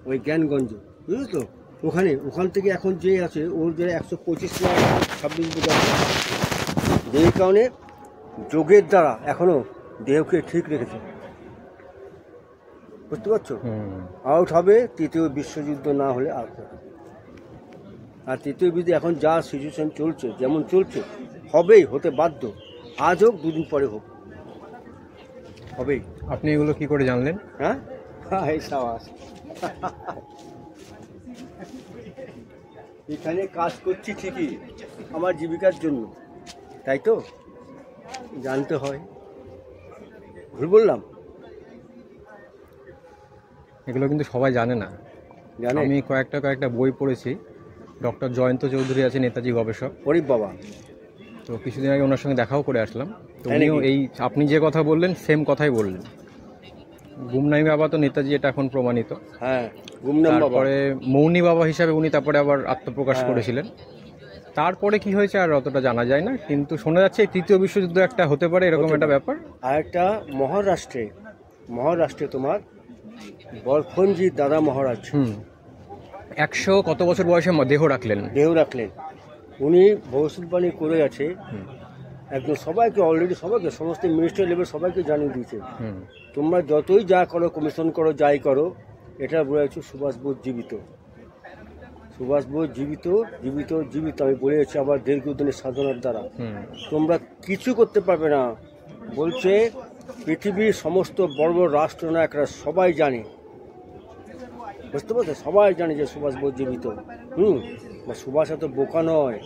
ওই জ্ঞানগঞ্জ, বুঝলি তো? ওখান থেকে এখন যে আছে ওর যে 125 না 26 বোঝা, যেই কারণে যোগের দ্বারা এখনও দেহকে ঠিক রেখেছে, বুঝতে পারছো? আউট হবে তৃতীয় বিশ্বযুদ্ধ না হলে আউট হবে। আর তৃতীয় বিশ্বযুদ্ধ এখন যা সিচুয়েশন চলছে, যেমন চলছে, হবেই, হতে বাধ্য। আজ হোক, দুদিন পরে হোক, হবেই। আপনি এগুলো কি করে জানলেন? হ্যাঁ, এই সাবাস। এখানে কাজ করছি ঠিকই আমার জীবিকার জন্য, তাই তো জানতে হয়। ভুল বললাম? এগুলো কিন্তু সবাই জানে না। আমি কয়েকটা বই পড়েছি। ডক্টর জয়ন্ত চৌধুরী আছে, নেতাজি গবেষক। ওরে বাবা! তো কিছুদিন আগে ওনার সঙ্গে দেখাও করে আসলাম। তো উনিও এই আপনি যে কথা বললেন সেম কথাই বললেন। গুমনামি বাবা তো নেতাজি, এটা এখন প্রমাণিত। হ্যাঁ, গুমনাম বাবা। তারপরে মৌনী বাবা হিসাবে উনি তারপরে আবার আত্মপ্রকাশ করেছিলেন। তারপরে কি হয়েছে আর অতটা জানা যায় না, কিন্তু শোনা যাচ্ছে তৃতীয় বিশ্বযুদ্ধ একটা হতে পারে, এরকম একটা ব্যাপার। আর একটা মহারাষ্ট্রে তোমার বরফনজি দাদা মহারাজ 100 কত বছর বয়সে দেহ রাখলেন। উনি ভবিষ্যৎবাণী করে গেছে একদম সবাইকে, অলরেডি সবাইকে, সমস্ত মিনিস্টার লেভেল সবাইকে জানিয়ে দিয়েছে, তোমরা যতই যা করো, কমিশন করো, যাই করো, এটা বলেছে সুভাষ বোস জীবিত, সুভাষ বোস জীবিত জীবিত জীবিত। আমি বলেছি আবার দীর্ঘদিনের সাধনার দ্বারা তোমরা কিছু করতে পারবে না। বলছে পৃথিবীর সমস্ত বড় বড় রাষ্ট্রনায়করা সবাই জানে, বুঝতে পারছো? সবাই জানে যে সুভাষ বোস জীবিত। সুভাষ এত বোকা নয়,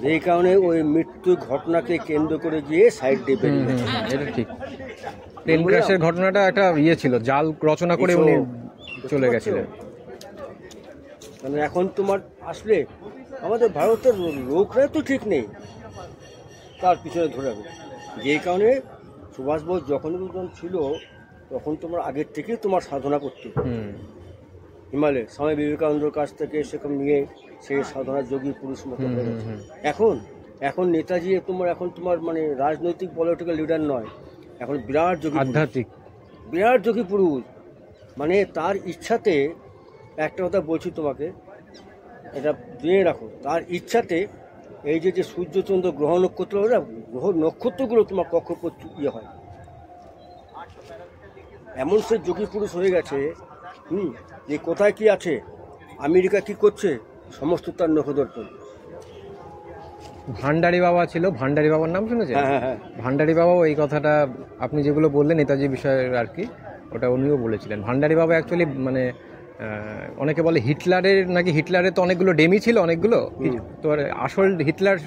যেই কারণে ওই মৃত্যু ঘটনাকে কেন্দ্র করে গিয়ে সাইড দেবে। এটা ঠিক। প্লেন ক্র্যাশের ঘটনাটা একটা ছিল, জাল রচনা করে উনি চলে গেছিলেন। মানে এখন তোমার আসলে আমাদের ভারতের লোকরা তো ঠিক নেই, তার পিছনে ধরে যাবে। যেই কারণে সুভাষ বোস যখন ছিল তখন তোমার আগের থেকেই তোমার সাধনা করতে, হিমালয়ে স্বামী বিবেকানন্দের কাছ থেকে সেরকম নিয়ে সে সাধনা যোগী পুরুষ মতো হয়ে গেছে। এখন নেতাজি তোমার মানে রাজনৈতিক পলিটিক্যাল লিডার নয়, এখন বিরাট যোগী, আধ্যাত্মিক বিরাট যোগী পুরুষ। মানে তার ইচ্ছাতে, একটা কথা বলছি তোমাকে, এটা জেনে রাখো, তার ইচ্ছাতে এই যে সূর্যচন্দ্র গ্রহ নক্ষত্র, গ্রহ নক্ষত্রগুলো তোমার কক্ষপথ হয়, এমন সে যোগী পুরুষ হয়ে গেছে। যে কোথায় কি আছে, আমেরিকা কি করছে, সমস্ত তার নখদর্পণ। ভান্ডারী বাবা ছিল, ভান্ডারী বাবার নাম শুনেছেন? হ্যাঁ। ভান্ডারী বাবাও এই কথাটা আপনি যেগুলো বললেন নেতাজি বিষয়ে আর কি, ওটা উনিও বলেছিলেন। ভান্ডারী বাবা অ্যাকচুয়ালি মানে অনেকে বলে হিটলারের তো অনেকগুলো ডেমি ছিল, অনেকগুলো, তো আসল হিটলার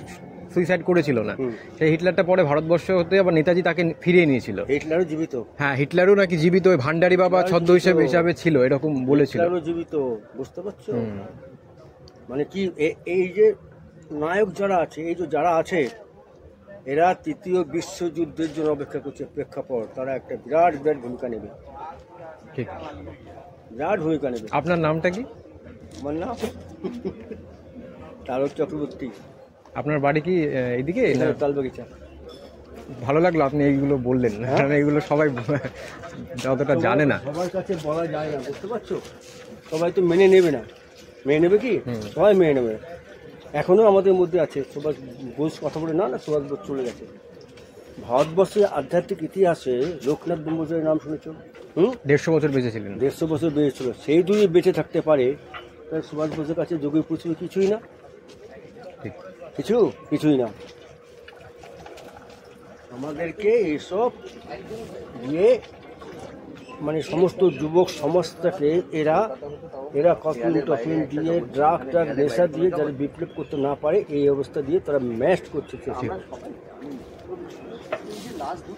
সুইসাইড করেছিল না, সেই হিটলারটা পরে ভারতবর্ষ হতে আবার নেতাজি তাকে ফিরিয়ে নিয়েছিল। হিটলারও জীবিত? হ্যাঁ, হিটলারও নাকি জীবিত, ওই ভান্ডারী বাবা ছদ্ম হিসাবে ছিল, এরকম বলেছিল। হিটলারও জীবিত, বুঝতে পারছো? মানে কি, এই যে নায়ক যারা আছে এরা তৃতীয় বিশ্বযুদ্ধের জন্য অপেক্ষা করছে, প্রেক্ষাপট। তারা একটা বিরাট ভূমিকা নেবে, ঠিক, বিরাট ভূমিকা নেবে। আপনার নামটা কি? আমার নাম তারক চক্রবর্তী। আপনার বাড়ি কি এইদিকে? তালবাগিচা। ভালো লাগলো আপনি এইগুলো বললেন, কারণ এইগুলো সবাই যতটা জানে না, সবার কাছে বলা যায় না, বুঝতে পারছো? সবাই তো মেনে নেবে কি? সবাই মেনে নেবে। এখনো আমাদের মধ্যে আছে সুভাষ বোস, কথা বলে না সুভাষ বোস চলে গেছে। ভারতবর্ষের আধ্যাত্মিক ইতিহাসে লোকনাথ ব্রহ্মচারীর নাম শুনেছ? 150 বছর বেঁচেছিলেন। 150 বছর বেঁচেছিল। সেই দুই বেঁচে থাকতে পারে, তাই সুভাষ বোসের কাছে যোগী পুরুষ কিছুই না, কিছুই না। আমাদেরকে এইসব দিয়ে মানে সমস্ত যুবক সমাজটাকে এরা কফিন টফিন দিয়ে, ড্রাগ নেশা দিয়ে যারা বিপ্লব করতে না পারে, এই অবস্থা দিয়ে তারা ম্যাস্ট করছে।